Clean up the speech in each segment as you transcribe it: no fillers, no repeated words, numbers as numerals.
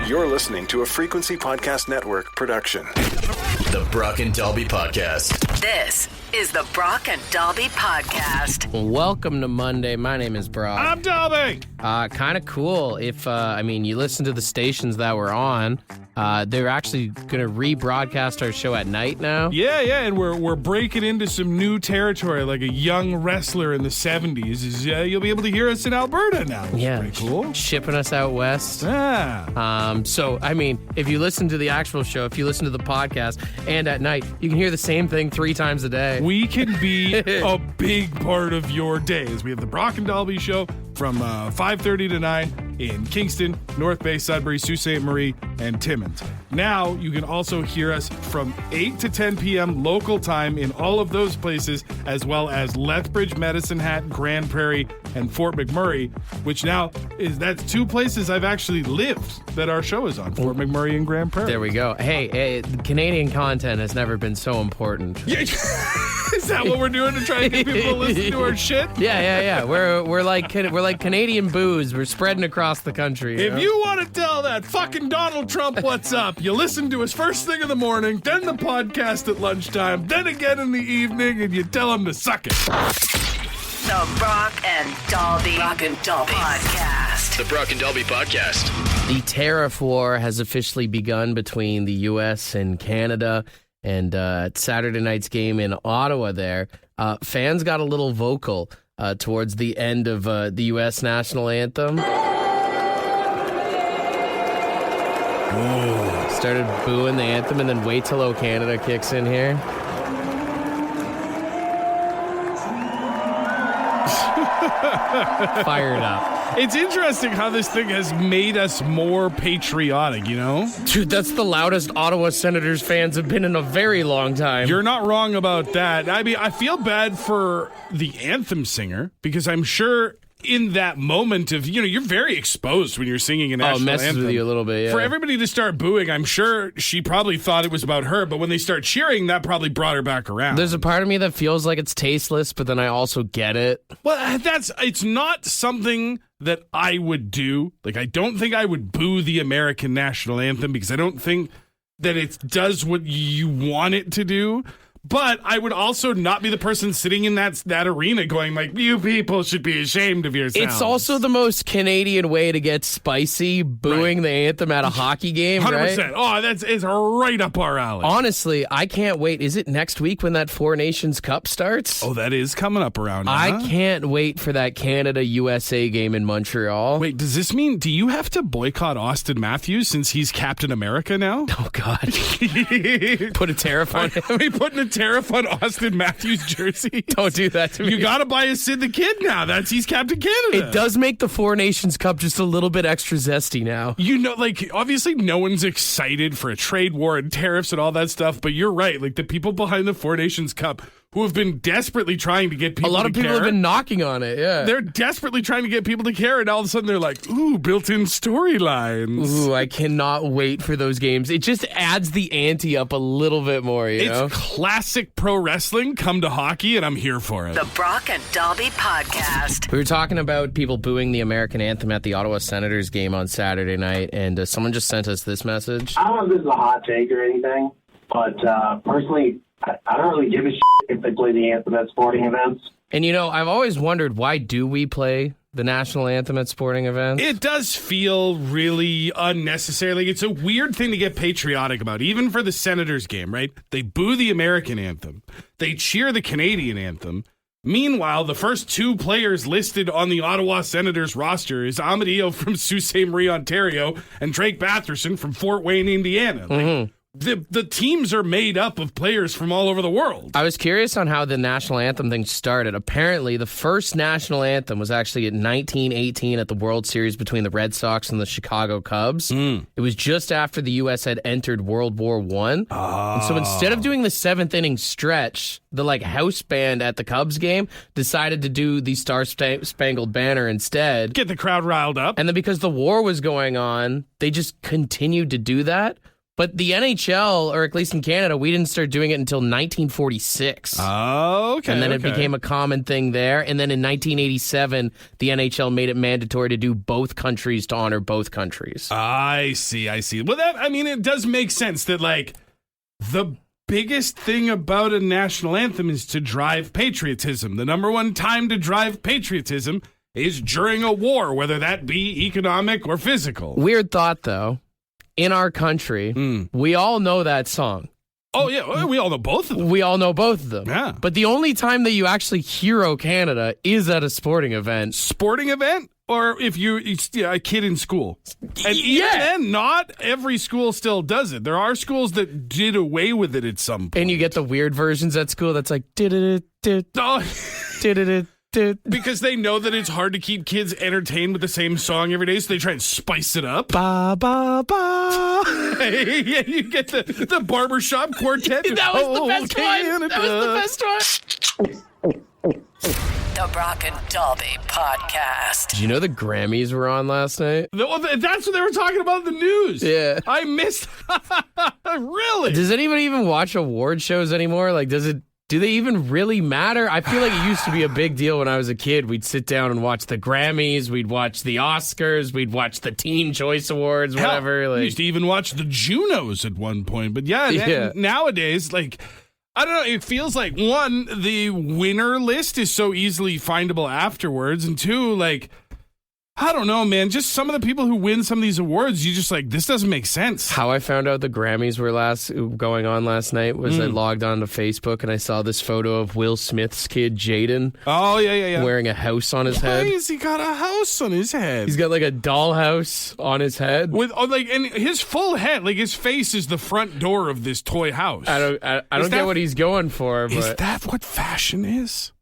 You're listening to a Frequency Podcast Network production. The Brock and Dalby Podcast. This is the Brock and Dalby Podcast. Welcome to Monday. My name is Brock. I'm Dalby. Kind of cool. If you listen to the stations that we're on, they're actually going to rebroadcast our show at night now. Yeah, and we're breaking into some new territory, like a young wrestler in the 70s. You'll be able to hear us in Alberta now. Yeah, pretty cool. Shipping us out west. Yeah. If you listen to the actual show, if you listen to the podcast, and at night, you can hear the same thing 3 times a day. We can be a big part of your days. We have the Brock and Dalby show from 5:30 to 9 in Kingston, North Bay, Sudbury, Sault Ste. Marie, and Timmins. Now, you can also hear us from 8 to 10 p.m. local time in all of those places, as well as Lethbridge, Medicine Hat, Grand Prairie, and Fort McMurray, which now that's 2 places I've actually lived that our show is on, Fort McMurray and Grand Prairie. There we go. Hey, Canadian content has never been so important. Yeah. Is that what we're doing to try and get people to listen to our shit? Yeah. We're like Canadian booze. We're spreading across the country. If you want to tell that fucking Donald Trump what's up, you listen to us first thing in the morning, then the podcast at lunchtime, then again in the evening, and you tell him to suck it. The Brock and Dalby Podcast. The Brock and Dalby Podcast. The tariff war has officially begun between the U.S. and Canada. And at Saturday night's game in Ottawa there, fans got a little vocal towards the end of the U.S. national anthem. Ooh. Started booing the anthem, and then wait till O Canada kicks in here. Fired up. It's interesting how this thing has made us more patriotic, you know? Dude, that's the loudest Ottawa Senators fans have been in a very long time. You're not wrong about that. I mean, I feel bad for the anthem singer because I'm sure in that moment of, you're very exposed when you're singing a national messes anthem. With you a little bit, yeah. For everybody to start booing, I'm sure she probably thought it was about her, but when they start cheering, that probably brought her back around. There's a part of me that feels like it's tasteless, but then I also get it. Well, it's not something that I would do. Like, I don't think I would boo the American national anthem because I don't think that it does what you want it to do. But I would also not be the person sitting in that arena going like, you people should be ashamed of yourselves. It's also the most Canadian way to get spicy, booing the anthem at a hockey game, 100%. Right? Oh, it's right up our alley. Honestly, I can't wait. Is it next week when that Four Nations Cup starts? Oh, that is coming up around now. I can't wait for that Canada-USA game in Montreal. Wait, does this mean, do you have to boycott Austin Matthews since he's Captain America now? Oh, God. Put a tariff on him. Are we putting a tariff on Austin Matthews' jersey? Don't do that to me. You gotta buy a Sid the Kid now. He's Captain Canada. It does make the Four Nations Cup just a little bit extra zesty now. Obviously no one's excited for a trade war and tariffs and all that stuff, but you're right. Like, the people behind the Four Nations Cup who have been desperately trying to get people to care. A lot of people have been knocking on it, yeah. They're desperately trying to get people to care, and all of a sudden they're like, ooh, built-in storylines. Ooh, I cannot wait for those games. It just adds the ante up a little bit more, you know? It's classic pro wrestling come to hockey, and I'm here for it. The Brock and Dalby Podcast. We were talking about people booing the American anthem at the Ottawa Senators game on Saturday night, and someone just sent us this message. I don't know if this is a hot take or anything, but personally, I don't really give a shit if they play the anthem at sporting events. And I've always wondered, why do we play the national anthem at sporting events? It does feel really unnecessary. Like, it's a weird thing to get patriotic about, even for the Senators game, right? They boo the American anthem. They cheer the Canadian anthem. Meanwhile, the first 2 players listed on the Ottawa Senators roster is Amadio from Sault Ste. Marie, Ontario, and Drake Batherson from Fort Wayne, Indiana. Mm-hmm. The teams are made up of players from all over the world. I was curious on how the national anthem thing started. Apparently, the first national anthem was actually in 1918 at the World Series between the Red Sox and the Chicago Cubs. It was just after the U.S. had entered World War I. And so instead of doing the 7th inning stretch, the house band at the Cubs game decided to do the Star Spangled Banner instead. Get the crowd riled up. And then because the war was going on, they just continued to do that. But the NHL, or at least in Canada, we didn't start doing it until 1946. Oh, okay. And then it okay. became a common thing there. And then in 1987, the NHL made it mandatory to do both countries to honor both countries. I see. Well, it does make sense that, like, the biggest thing about a national anthem is to drive patriotism. The number one time to drive patriotism is during a war, whether that be economic or physical. Weird thought, though. In our country, we all know that song. Oh, yeah. We all know both of them. We all know both of them. Yeah. But the only time that you actually hero Canada is at a sporting event. Sporting event? Or if you're a kid in school. And even then, not every school still does it. There are schools that did away with it at some point. And you get the weird versions at school that's like, because they know that it's hard to keep kids entertained with the same song every day, so they try and spice it up. Ba, ba, ba. Yeah, you get the barbershop quartet. That was the best one. That was the best one. The Brock and Dalby Podcast. Did you know the Grammys were on last night? That's what they were talking about in the news. Yeah. I missed. Really? Does anybody even watch award shows anymore? Like, do they even really matter? I feel like it used to be a big deal when I was a kid. We'd sit down and watch the Grammys, we'd watch the Oscars, we'd watch the Teen Choice Awards, whatever. Hell, we used to even watch the Junos at one point. But yeah. Nowadays, like, I don't know, it feels like, one, the winner list is so easily findable afterwards, and two, like, I don't know, man. Just some of the people who win some of these awards, you just like, this doesn't make sense. How I found out the Grammys were going on last night was I logged on to Facebook and I saw this photo of Will Smith's kid, Jaden. Oh, yeah. Wearing a house on his head. Why has he got a house on his head? He's got like a dollhouse on his head. And his full head, like his face is the front door of this toy house. I don't get what he's going for. But is that what fashion is?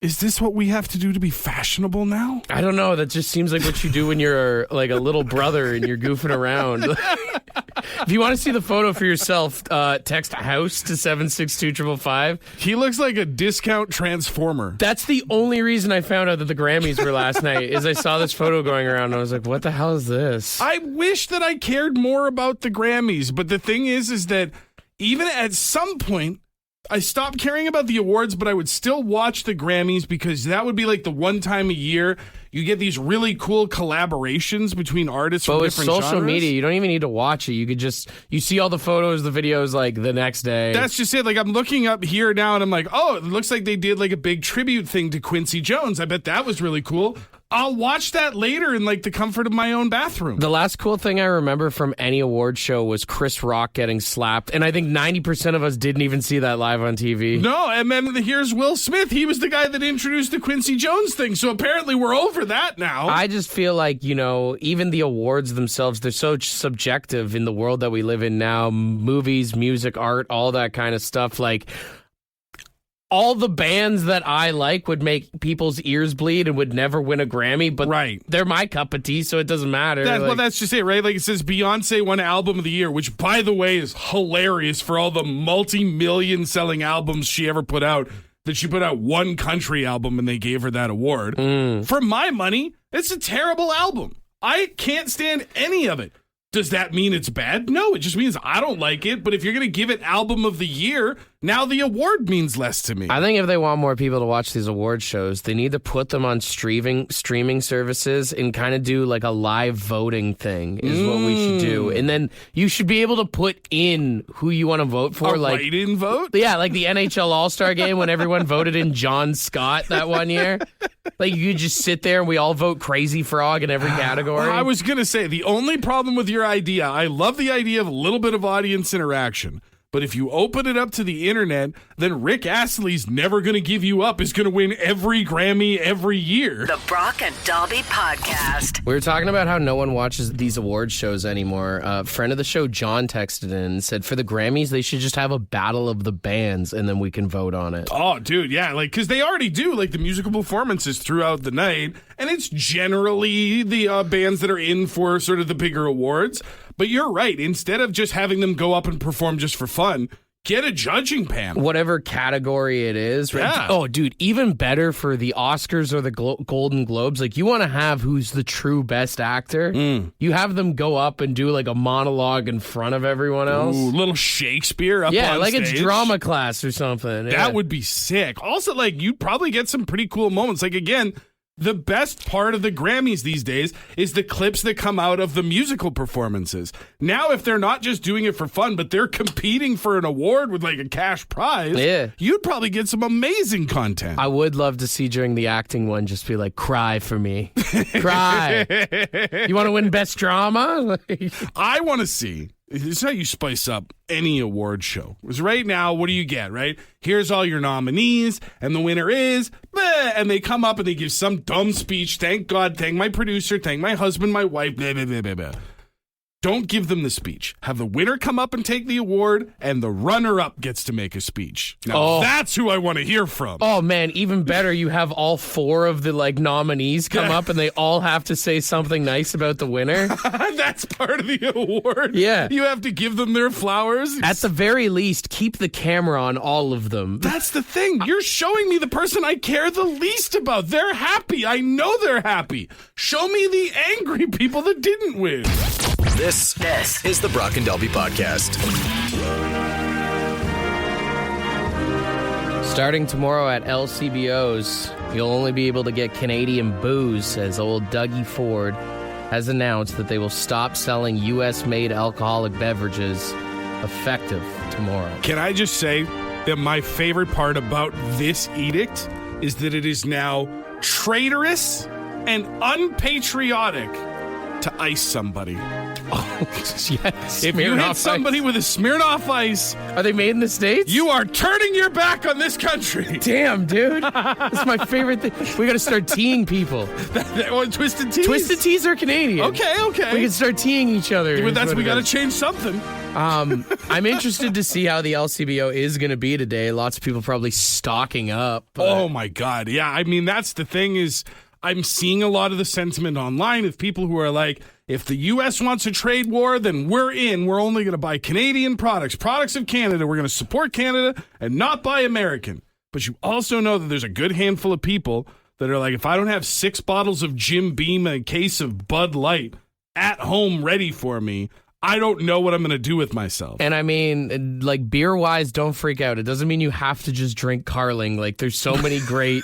Is this what we have to do to be fashionable now? I don't know. That just seems like what you do when you're like a little brother and you're goofing around. If you want to see the photo for yourself, text house to 762-555. He looks like a discount transformer. That's the only reason I found out that the Grammys were last night is I saw this photo going around and I was like, what the hell is this? I wish that I cared more about the Grammys, but the thing is that even at some point, I stopped caring about the awards, but I would still watch the Grammys because that would be like the one time a year you get these really cool collaborations between artists from different genres. But with social media, you don't even need to watch it. You could you see all the photos, the videos like the next day. That's just it. Like I'm looking up here now and I'm like, oh, it looks like they did like a big tribute thing to Quincy Jones. I bet that was really cool. I'll watch that later in like the comfort of my own bathroom. The last cool thing I remember from any award show was Chris Rock getting slapped, and I think 90% of us didn't even see that live on TV. No, and then here's Will Smith. He was the guy that introduced the Quincy Jones thing, so apparently we're over that now. I just feel like, even the awards themselves, they're so subjective in the world that we live in now. Movies, music, art, all that kind of stuff. Like, all the bands that I like would make people's ears bleed and would never win a Grammy, but they're my cup of tea, so it doesn't matter. Well, that's just it, right? Like it says Beyonce won Album of the Year, which, by the way, is hilarious for all the multi-million selling albums she ever put out, that she put out one country album and they gave her that award. For my money, it's a terrible album. I can't stand any of it. Does that mean it's bad? No, it just means I don't like it. But if you're going to give it Album of the Year, now the award means less to me. I think if they want more people to watch these award shows, they need to put them on streaming services and kind of do like a live voting thing is what we should do. And then you should be able to put in who you want to vote for. A write-in vote? Yeah, like the NHL All-Star Game when everyone voted in John Scott that one year. Like you just sit there and we all vote Crazy Frog in every category. Well, I was going to say, the only problem with your idea, I love the idea of a little bit of audience interaction. But if you open it up to the internet, then Rick Astley's Never Gonna Give You Up is gonna win every Grammy every year. The Brock and Dalby Podcast. We were talking about how no one watches these award shows anymore. A friend of the show, John, texted in and said for the Grammys, they should just have a battle of the bands and then we can vote on it. Oh, dude, yeah, like, because they already do, like, the musical performances throughout the night, and it's generally the bands that are in for sort of the bigger awards. But you're right. Instead of just having them go up and perform just for fun, get a judging panel. Whatever category it is. Right? Yeah. Oh, dude, even better for the Oscars or the Golden Globes. Like, you want to have who's the true best actor. You have them go up and do like a monologue in front of everyone else. Ooh, little Shakespeare up Yeah, on like stage. it's drama class or something. That would be sick. Also, like, you'd probably get some pretty cool moments. Like, again, the best part of the Grammys these days is the clips that come out of the musical performances. Now, if they're not just doing it for fun, but they're competing for an award with like a cash prize, you'd probably get some amazing content. I would love to see during the acting one just be like, cry for me. Cry. You want to win best drama? I want to see. This is how you spice up any award show. Because right now, what do you get, right? Here's all your nominees, and the winner is, bleh, and they come up and they give some dumb speech. Thank God, thank my producer, thank my husband, my wife, blah, blah, blah, blah, blah. Don't give them the speech. Have the winner come up and take the award, and the runner-up gets to make a speech. Now, that's who I want to hear from. Oh, man, even better, you have all 4 of the, like, nominees come up, and they all have to say something nice about the winner. That's part of the award. Yeah. You have to give them their flowers. At the very least, keep the camera on all of them. That's the thing. You're showing me the person I care the least about. They're happy. I know they're happy. Show me the angry people that didn't win. This is the Brock and Dalby Podcast. Starting tomorrow at LCBO's, you'll only be able to get Canadian booze, as old Dougie Ford has announced that they will stop selling U.S.-made alcoholic beverages effective tomorrow. Can I just say that my favorite part about this edict is that it is now traitorous and unpatriotic to ice somebody. Yes. If you hit somebody with a Smirnoff Ice, are they made in the States? You are turning your back on this country. Damn, dude. That's my favorite thing. We got to start teeing people. Twisted Teas? Twisted Teas are Canadian. Okay. We can start teeing each other. But we got to change something. I'm interested to see how the LCBO is going to be today. Lots of people probably stocking up. Oh, my God. Yeah, I mean, that's the thing is I'm seeing a lot of the sentiment online of people who are like, if the U.S. wants a trade war, then we're in. We're only going to buy Canadian products of Canada. We're going to support Canada and not buy American. But you also know that there's a good handful of people that are like, if I don't have 6 bottles of Jim Beam and a case of Bud Light at home ready for me, I don't know what I'm going to do with myself. And I mean, like, beer-wise, don't freak out. It doesn't mean you have to just drink Carling. Like, there's so many great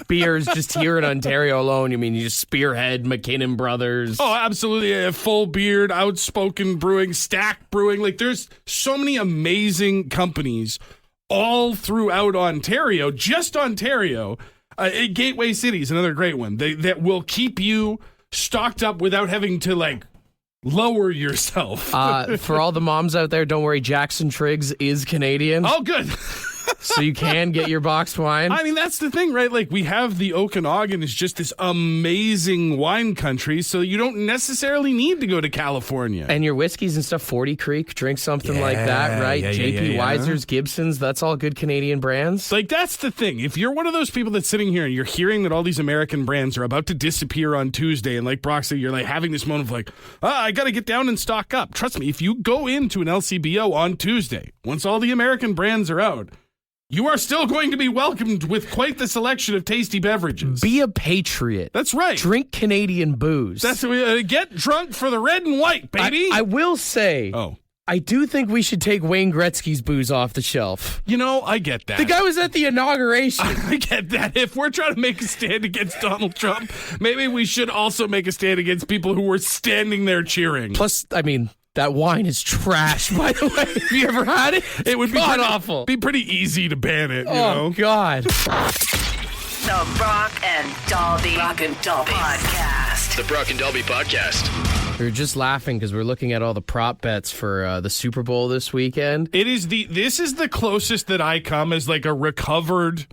beers just here in Ontario alone. You mean you just Spearhead, McKinnon Brothers. Oh, absolutely. Full Beard, Outspoken Brewing, Stack Brewing. Like, there's so many amazing companies all throughout Ontario, just Ontario. Gateway City is another great one. That will keep you stocked up without having to, like, lower yourself. For all the moms out there, don't worry, Jackson Triggs is Canadian. Oh, good. So you can get your boxed wine. I mean, that's the thing, right? Like, we have the Okanagan is just this amazing wine country, so you don't necessarily need to go to California. And your whiskeys and stuff, 40 Creek, drink something like that, right? JP Weiser's, Gibson's, that's all good Canadian brands. Like, that's the thing. If you're one of those people that's sitting here and you're hearing that all these American brands are about to disappear on Tuesday, and like Brock said, you're like having this moment of like, I got to get down and stock up. Trust me, if you go into an LCBO on Tuesday, once all the American brands are out, you are still going to be welcomed with quite the selection of tasty beverages. Be a patriot. That's right. Drink Canadian booze. That's get drunk for the red and white, baby. I will say, I do think we should take Wayne Gretzky's booze off the shelf. You know, I get that. The guy was at the inauguration. I get that. If we're trying to make a stand against Donald Trump, maybe we should also make a stand against people who were standing there cheering. Plus, I mean, that wine is trash, by the way. Have you ever had it? It would be awful. Be pretty easy to ban it, you know? God. The Brock and Dalby Podcast. The Brock and Dalby Podcast. We were just laughing because we're looking at all the prop bets for the Super Bowl this weekend. This is the closest that I come as like a recovered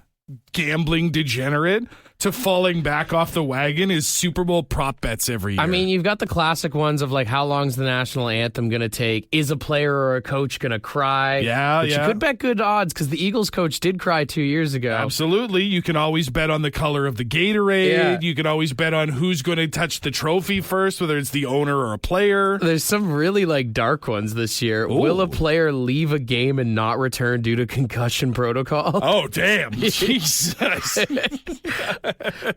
gambling degenerate to falling back off the wagon is Super Bowl prop bets every year. I mean, you've got the classic ones of like, how long's the national anthem going to take? Is a player or a coach going to cry? Yeah, but you could bet good odds because the Eagles coach did cry 2 years ago. Absolutely. You can always bet on the color of the Gatorade. Yeah. You can always bet on who's going to touch the trophy first, whether it's the owner or a player. There's some really like dark ones this year. Ooh. Will a player leave a game and not return due to concussion protocol? Oh, damn. Jesus.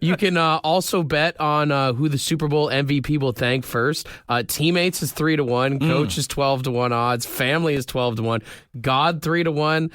You can also bet on who the Super Bowl MVP will thank first. Teammates is 3-1, coach is 12-1 odds, family is 12-1, God 3-1,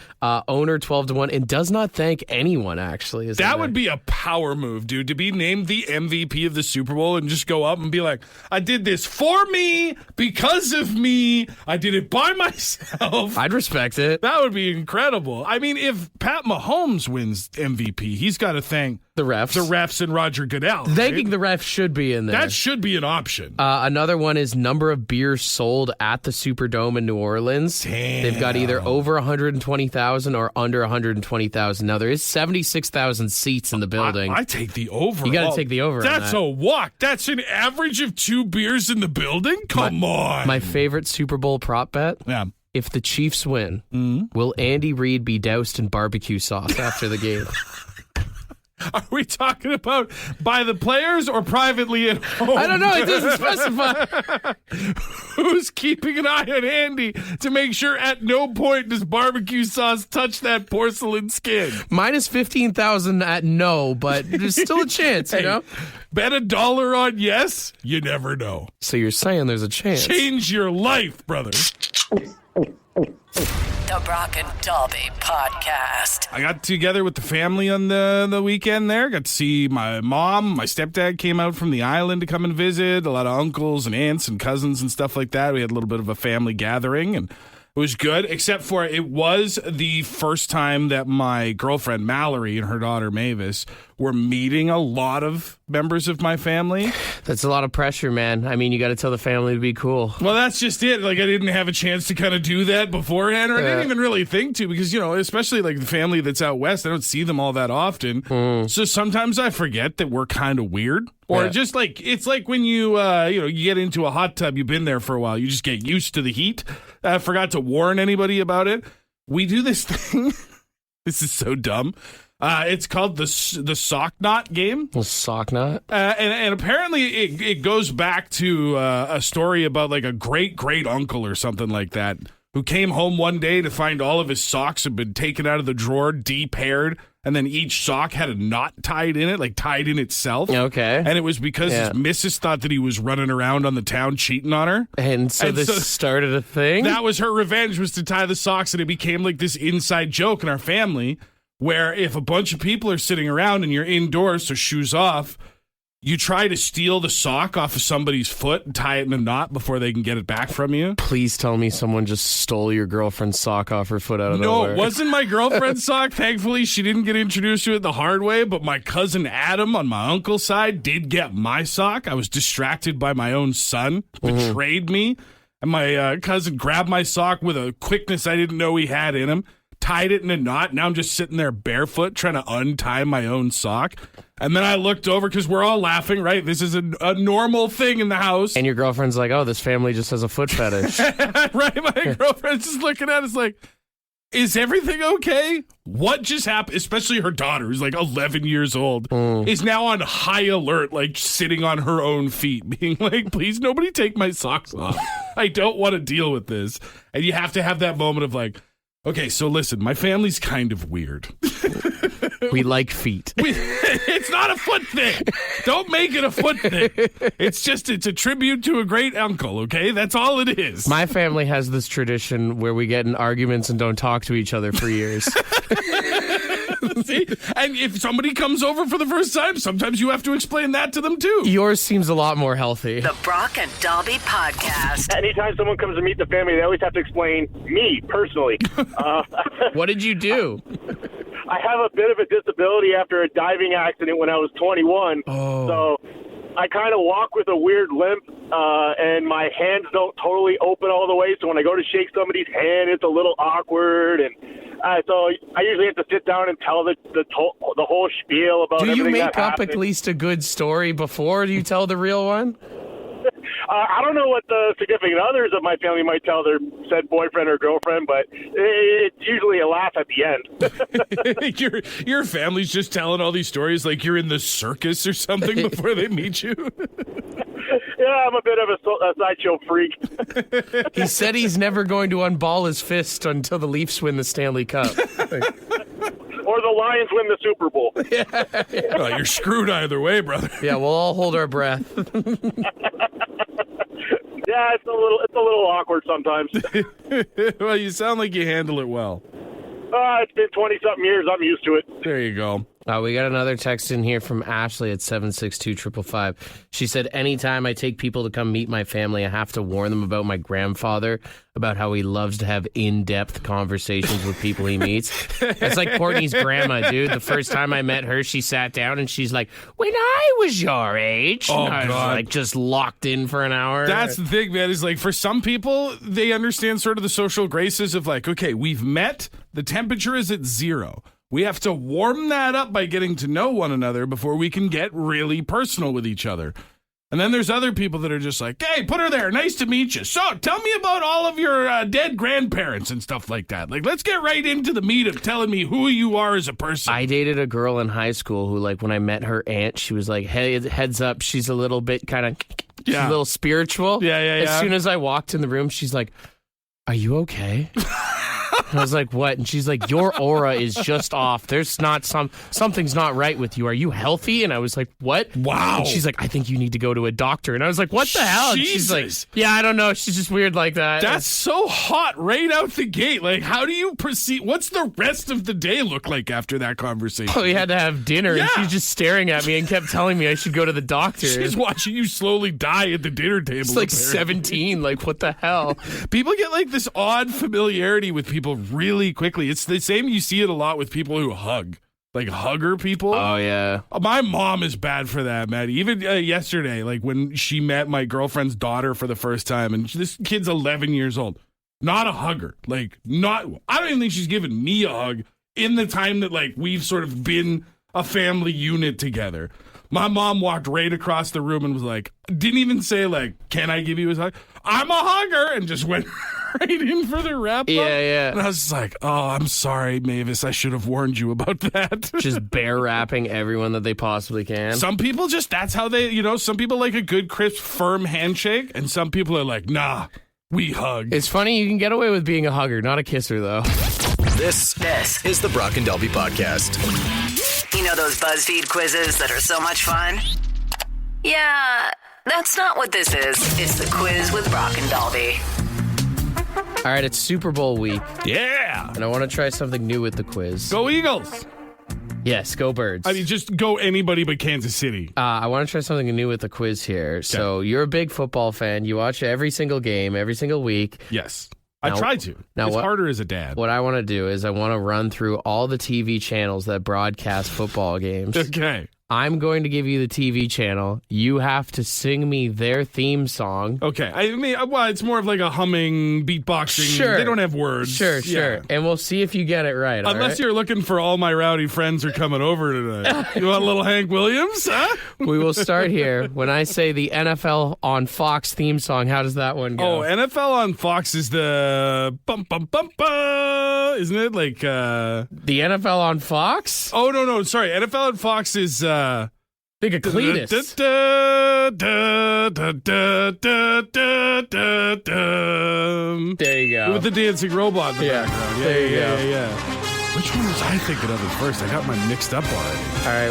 owner 12-1, and does not thank anyone. Actually, that would be a power move, dude. To be named the MVP of the Super Bowl and just go up and be like, "I did this for me, because of me. I did it by myself." I'd respect it. That would be incredible. I mean, if Pat Mahomes wins MVP, he's got to thank The refs and Roger Goodell. Thanking right? the refs should be in there. That should be an option. Another one is number of beers sold at the Superdome in New Orleans. Damn. They've got either over 120,000 or under 120,000. Now, there is 76,000 seats in the building. I take the over. You got to take the over. That's a walk. That's an average of 2 beers in the building? Come on. My favorite Super Bowl prop bet. Yeah. If the Chiefs win, will Andy Reid be doused in barbecue sauce after the game? Are we talking about by the players or privately at home? I don't know. It doesn't specify. Who's keeping an eye on Andy to make sure at no point does barbecue sauce touch that porcelain skin? Minus 15,000 at no, but there's still a chance, you know? Bet $1 on yes, you never know. So you're saying there's a chance. Change your life, brother. The Brock and Dalby Podcast. I got together with the family on the weekend there. Got to see my mom. My stepdad came out from the island to come and visit. A lot of uncles and aunts and cousins and stuff like that. We had a little bit of a family gathering, and it was good, except for it was the first time that my girlfriend Mallory and her daughter Mavis were meeting a lot of members of my family. That's a lot of pressure, man. I mean, you got to tell the family to be cool. Well, that's just it. Like, I didn't have a chance to kind of do that beforehand, or I didn't even really think to, because, you know, especially like the family that's out west, I don't see them all that often. So sometimes I forget that we're kind of weird. Or just like, it's like when you get into a hot tub, you've been there for a while, you just get used to the heat. I forgot to warn anybody about it. We do this thing. This is so dumb. It's called the sock knot game. A sock knot? And apparently it goes back to a story about like a great uncle or something like that, who came home one day to find all of his socks had been taken out of the drawer, de-paired, and then each sock had a knot tied in it, like tied in itself. Okay. And it was because his missus thought that he was running around on the town cheating on her. And so this started a thing? That was her revenge, was to tie the socks, and it became like this inside joke in our family, where if a bunch of people are sitting around and you're indoors, so shoes off, you try to steal the sock off of somebody's foot and tie it in a knot before they can get it back from you. Please tell me someone just stole your girlfriend's sock off her foot out of nowhere. No, it wasn't my girlfriend's sock. Thankfully, she didn't get introduced to it the hard way, but my cousin Adam on my uncle's side did get my sock. I was distracted by my own son, betrayed me, and my cousin grabbed my sock with a quickness I didn't know he had in him, tied it in a knot. Now I'm just sitting there barefoot trying to untie my own sock. And then I looked over, because we're all laughing, right? This is a normal thing in the house. And your girlfriend's like, oh, this family just has a foot fetish. Right? My girlfriend's just looking at us like, is everything okay? What just happened? Especially her daughter, who's like 11 years old, is now on high alert, like sitting on her own feet, being like, please, nobody take my socks off. I don't want to deal with this. And you have to have that moment of like, okay, so listen, my family's kind of weird. We like feet. It's not a foot thing. Don't make it a foot thing. It's a tribute to a great uncle, okay? That's all it is. My family has this tradition where we get in arguments and don't talk to each other for years. See? And if somebody comes over for the first time, sometimes you have to explain that to them too. Yours seems a lot more healthy. The Brock and Dalby Podcast. Anytime someone comes to meet the family, they always have to explain me personally. What did you do? I have a bit of a disability after a diving accident when I was 21. So I kind of walk with a weird limp, and my hands don't totally open all the way. So when I go to shake somebody's hand, it's a little awkward. And So I usually have to sit down and tell the whole spiel about Do everything you make that up happened. at least a good story before you tell the real one? I don't know what the significant others of my family might tell their said boyfriend or girlfriend, but it's usually a laugh at the end. Your family's just telling all these stories like you're in the circus or something before they meet you. Yeah, I'm a bit of a sideshow freak. He said he's never going to unball his fist until the Leafs win the Stanley Cup. Or the Lions win the Super Bowl. Well, you're screwed either way, brother. Yeah, we'll all hold our breath. Yeah, it's a little awkward sometimes. Well, you sound like you handle it well. It's been 20-something years. I'm used to it. There you go. We got another text in here from Ashley at 762-555. She said, anytime I take people to come meet my family, I have to warn them about my grandfather, about how he loves to have in-depth conversations with people he meets. It's like Courtney's grandma, dude. The first time I met her, she sat down and she's like, when I was your age. Oh, and I was God. like just locked in for an hour. That's the thing, man, is like for some people, they understand sort of the social graces of like, okay, we've met, the temperature is at 0. We have to warm that up by getting to know one another before we can get really personal with each other. And then there's other people that are just like, hey, put her there. Nice to meet you. So tell me about all of your dead grandparents and stuff like that. Like, let's get right into the meat of telling me who you are as a person. I dated a girl in high school who, like, when I met her aunt, she was like, hey, heads up, she's a little bit kind of, she's a little spiritual. Yeah. As soon as I walked in the room, she's like, are you okay? And I was like, what? And she's like, your aura is just off. There's not something's not right with you. Are you healthy? And I was like, what? Wow. And she's like, I think you need to go to a doctor. And I was like, what the hell? And she's like, Jesus. yeah, I don't know. She's just weird like that. That's so hot right out the gate. Like, how do you proceed? What's the rest of the day look like after that conversation? We had to have dinner, and she's just staring at me and kept telling me I should go to the doctor. She's watching you slowly die at the dinner table. It's like apparently. 17. Like, what the hell? People get like this odd familiarity with people really quickly. It's the same. You see it a lot with people who hug, like hugger people. Oh, yeah. My mom is bad for that, man. Even yesterday, like when she met my girlfriend's daughter for the first time, and this kid's 11 years old, not a hugger. Like, not. I don't even think she's given me a hug in the time that like we've sort of been a family unit together. My mom walked right across the room and was like, didn't even say like, can I give you a hug? I'm a hugger, and just went right in for the wrap up. Yeah. And I was just like, oh, I'm sorry, Mavis. I should have warned you about that. Just bear wrapping everyone that they possibly can. Some people just, that's how they, some people like a good, crisp, firm handshake, and some people are like, nah, we hug. It's funny, you can get away with being a hugger, not a kisser, though. This is the Brock and Dalby Podcast. You know those BuzzFeed quizzes that are so much fun? Yeah, that's not what this is. It's the quiz with Brock and Dalby. All right, it's Super Bowl week, Yeah. and I want to try something new with the quiz. Go Eagles. Yes, go Birds. I mean, just go anybody but Kansas City. I want to try something new with the quiz here. So you're a big football fan. You watch every single game, every single week. Yes. I Now- try to. now It's what- harder as a dad. What I want to do is I want to run through all the TV channels that broadcast football games. Okay. I'm going to give you the TV channel. You have to sing me their theme song. Okay. I mean, well, it's more of like a humming, beatboxing. Sure. They don't have words. Sure. Yeah. And we'll see if you get it right. all Unless right? you're looking for all my rowdy friends are coming over tonight. You want a little Hank Williams? Huh? We will start here. When I say the NFL on Fox theme song, how does that one go? Oh, NFL on Fox is the bum bum bum bum, isn't it? Like the NFL on Fox? oh no, sorry. NFL on Fox is Think of Cletus. There you go. With the dancing robot in the Yeah, background. there you go. Yeah. Which one was I thinking of at first? I got mine mixed up already.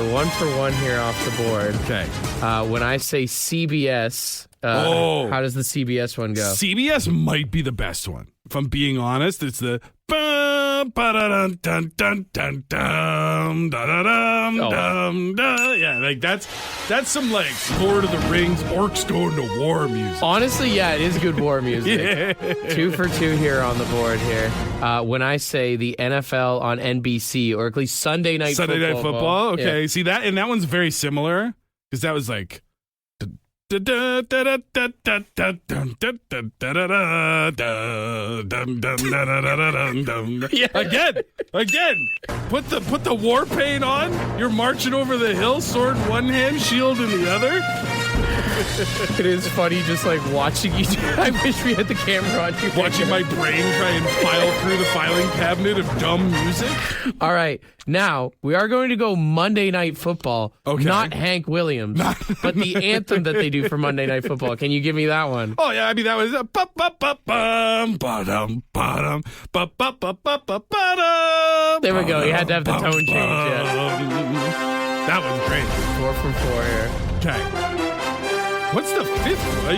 All right, 1 for 1 here off the board. Okay. When I say CBS, how does the CBS one go? CBS might be the best one. If I'm being honest, it's the yeah, like that's some like Lord of the Rings, orcs going to war music. Honestly, yeah, it is good war music. Yeah. 2 for 2 here on the board here. When I say the NFL on NBC, or at least Sunday Night Sunday Night Football. Okay, Yeah. see that, and that one's very similar because that was like Again. Put the war paint on. You're marching over the hill, sword in one hand, shield in the other. It is funny just like watching you. I wish we had the camera on you. Watching my brain try and file through the filing cabinet of dumb music. All right. Now, we are going to go Monday Night Football. Okay. Not Hank Williams, but the anthem that they do for Monday Night Football. Can you give me that one? Oh, yeah. I mean, that was There we go. You had to have the tone change. Yeah. That was great. 4 from 4 here. Okay. What's the fifth one?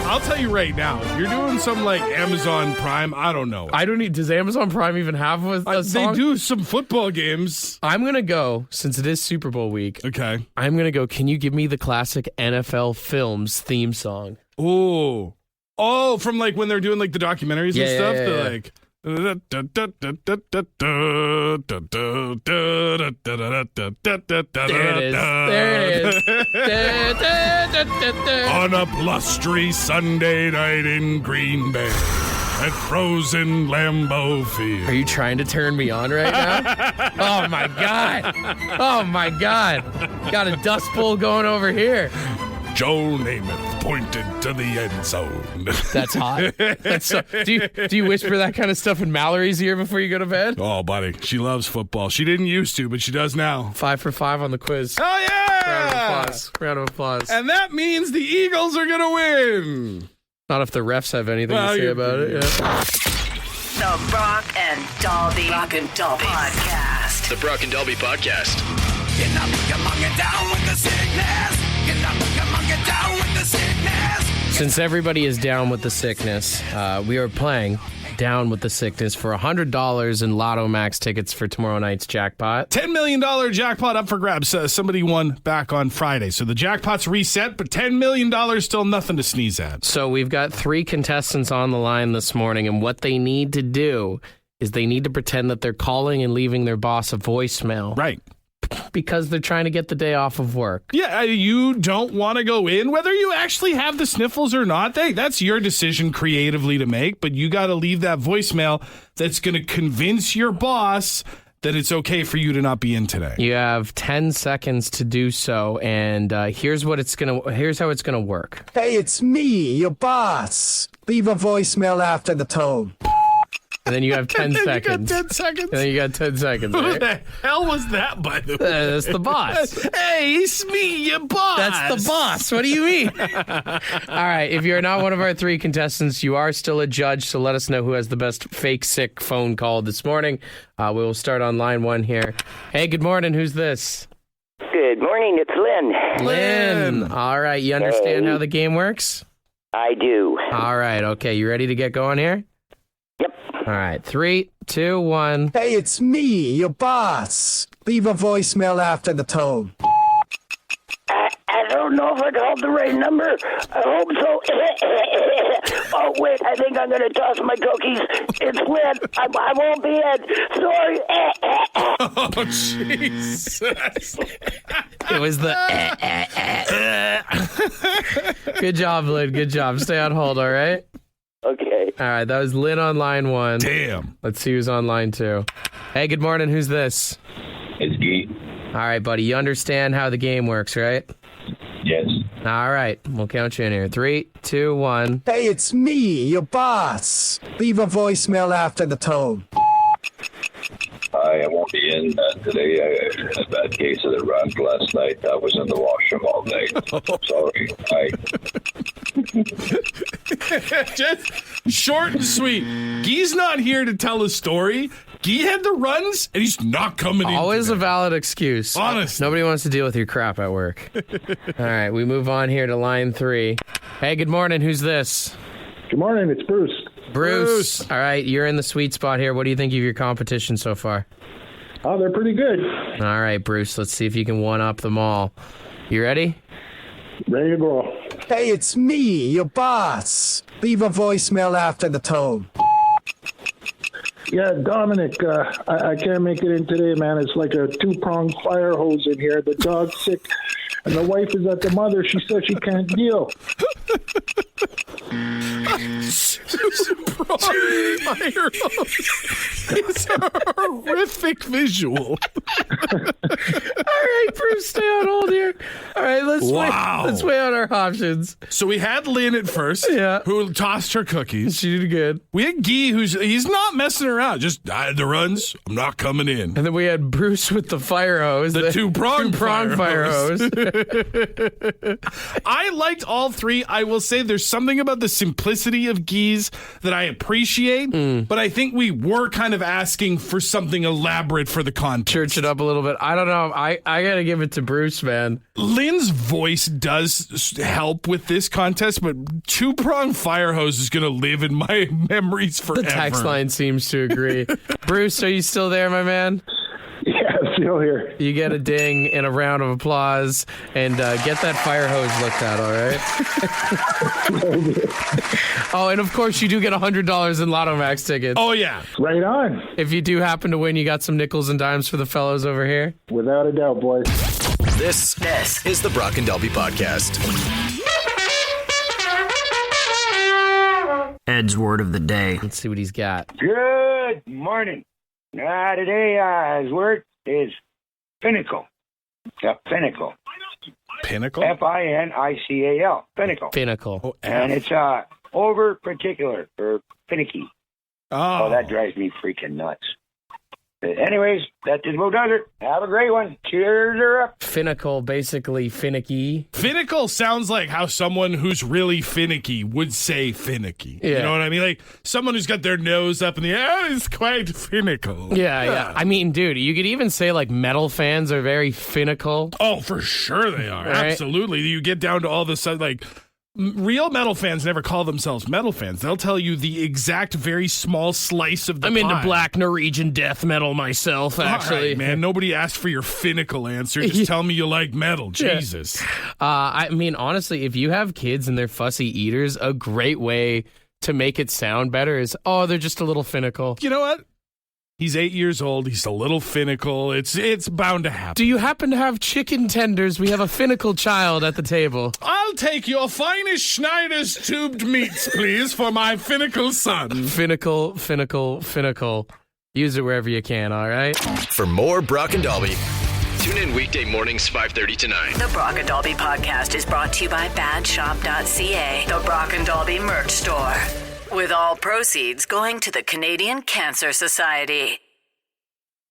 I'll tell you right now. If you're doing some like Amazon Prime, I don't know. Does Amazon Prime even have a song? They do some football games. I'm going to go, since it is Super Bowl week. Okay. I'm going to go, can you give me the classic NFL Films theme song? Oh, from like when they're doing like the documentaries and stuff. They're like. There it is. On a blustery Sunday night in Green Bay at frozen Lambeau Field. Are you trying to turn me on right now? Oh my God. Got a dust bowl going over here. Joe Namath pointed to the end zone. That's hot. Do you whisper that kind of stuff in Mallory's ear before you go to bed? Oh, buddy, she loves football. She didn't used to, but she does now. 5 for 5 on the quiz. Oh, yeah! Round of applause. And that means the Eagles are going to win. Not if the refs have anything to say about it. Yeah. The Brock and Dalby Podcast. The Brock and Dalby Podcast. Get up, come on, get down with the sickness. Get up, come on, get down with the sickness. Since everybody is down with the sickness, we are playing Down with the Sickness for $100 in Lotto Max tickets for tomorrow night's jackpot. $10 million jackpot up for grabs. Somebody won back on Friday. So the jackpot's reset, but $10 million still nothing to sneeze at. So we've got 3 contestants on the line this morning, and what they need to do is they need to pretend that they're calling and leaving their boss a voicemail. Right. Because they're trying to get the day off of work. Yeah, you don't want to go in, whether you actually have the sniffles or not. That's your decision creatively to make, but you got to leave that voicemail that's going to convince your boss that it's okay for you to not be in today. You have 10 seconds to do so, and here's how it's gonna work. Hey, it's me, your boss. Leave a voicemail after the tone. And then you have 10 seconds. You got 10 seconds. And then you got 10 seconds. Who Right? the hell was that, by the way? That's the boss. Hey, it's me, your boss. That's the boss. What do you mean? All right. If you're not one of our 3 contestants, you are still a judge. So let us know who has the best fake sick phone call this morning. We will start on line 1 here. Hey, good morning. Who's this? Good morning. It's Lynn. Lynn. All right. You understand how the game works? I do. All right. Okay. You ready to get going here? Yep. All right. 3, 2, 1. Hey, it's me, your boss. Leave a voicemail after the tone. I don't know if I called the right number. I hope so. Oh, wait. I think I'm going to toss my cookies. It's Lynn. I won't be in. Sorry. Oh, Jesus. It was the Good job, Lynn. Good job. Stay on hold, all right? Okay. All right, that was Lynn on line 1. Damn. Let's see who's on line 2. Hey, good morning. Who's this? It's Geet. All right, buddy. You understand how the game works, right? Yes. All right. We'll count you in here. 3, 2, 1. Hey, it's me, your boss. Leave a voicemail after the tone. I won't be in today. I had a bad case of the runs last night. I was in the washroom all night. Sorry. Just short and sweet. Guy's not here to tell a story. Guy had the runs, and he's not coming in. Always a valid excuse. Honestly. Nobody wants to deal with your crap at work. All right. We move on here to line 3. Hey, good morning. Who's this? Good morning. It's Bruce. Bruce. All right. You're in the sweet spot here. What do you think of your competition so far? Oh, they're pretty good. All right, Bruce. Let's see if you can one-up them all. You ready? Ready to go. Hey, it's me, your boss. Leave a voicemail after the tone. Yeah, Dominic, I can't make it in today, man. It's like a 2-pronged fire hose in here. The dog's sick. And the wife is at the mother. She says she can't deal. It's a horrific visual. All right, Bruce, stay on hold here. All right, let's weigh out our options. So we had Lynn at first, who tossed her cookies. She did good. We had Guy, he's not messing around. Just the runs. I'm not coming in. And then we had Bruce with the fire hose. The two-pronged fire hose. I liked all three. I will say there's something about the simplicity of Guy's that I appreciate, but I think we were kind of asking for something elaborate for the contest. Church it up a little bit. I don't know. I got to give it to Bruce, man. Lynn's voice does help with this contest, but two-pronged fire hose is going to live in my memories forever. The text line seems to agree. Bruce, are you still there, my man? Yeah, I'm still here. You get a ding and a round of applause, and get that fire hose looked at, all right? Oh, and of course, you do get $100 in Lotto Max tickets. Oh, yeah. Right on. If you do happen to win, you got some nickels and dimes for the fellows over here. Without a doubt, boys. This is the Brock and Dalby Podcast. Ed's word of the day. Let's see what he's got. Good morning. Today, his word is pinnacle. Pinnacle. Pinnacle? F-I-N-I-C-A-L. Pinnacle. Pinnacle. Oh, and it's over particular or finicky. Oh, that drives me freaking nuts. But anyways, that just about does it. Have a great one. Cheers her up. Finnical, basically finicky. Finical sounds like how someone who's really finicky would say finicky. Yeah. You know what I mean? Like someone who's got their nose up in the air is quite finical. Yeah. I mean, dude, you could even say like metal fans are very finical. Oh, for sure they are. Right? Absolutely. You get down to all the stuff like real metal fans never call themselves metal fans. They'll tell you the exact very small slice of the pie. into black Norwegian death metal myself, actually. All right, man, nobody asked for your finical answer. Just tell me you like metal. Jesus. I mean, honestly, if you have kids and they're fussy eaters, a great way to make it sound better is, they're just a little finical. You know what? He's 8 years old. He's a little finical. It's bound to happen. Do you happen to have chicken tenders? We have a finical child at the table. I'll take your finest Schneider's tubed meats, please, for my finical son. Finical. Use it wherever you can, all right? For more Brock and Dalby, tune in weekday mornings 5:30 to 9. The Brock and Dalby podcast is brought to you by badshop.ca, the Brock and Dalby merch store. With all proceeds going to the Canadian Cancer Society.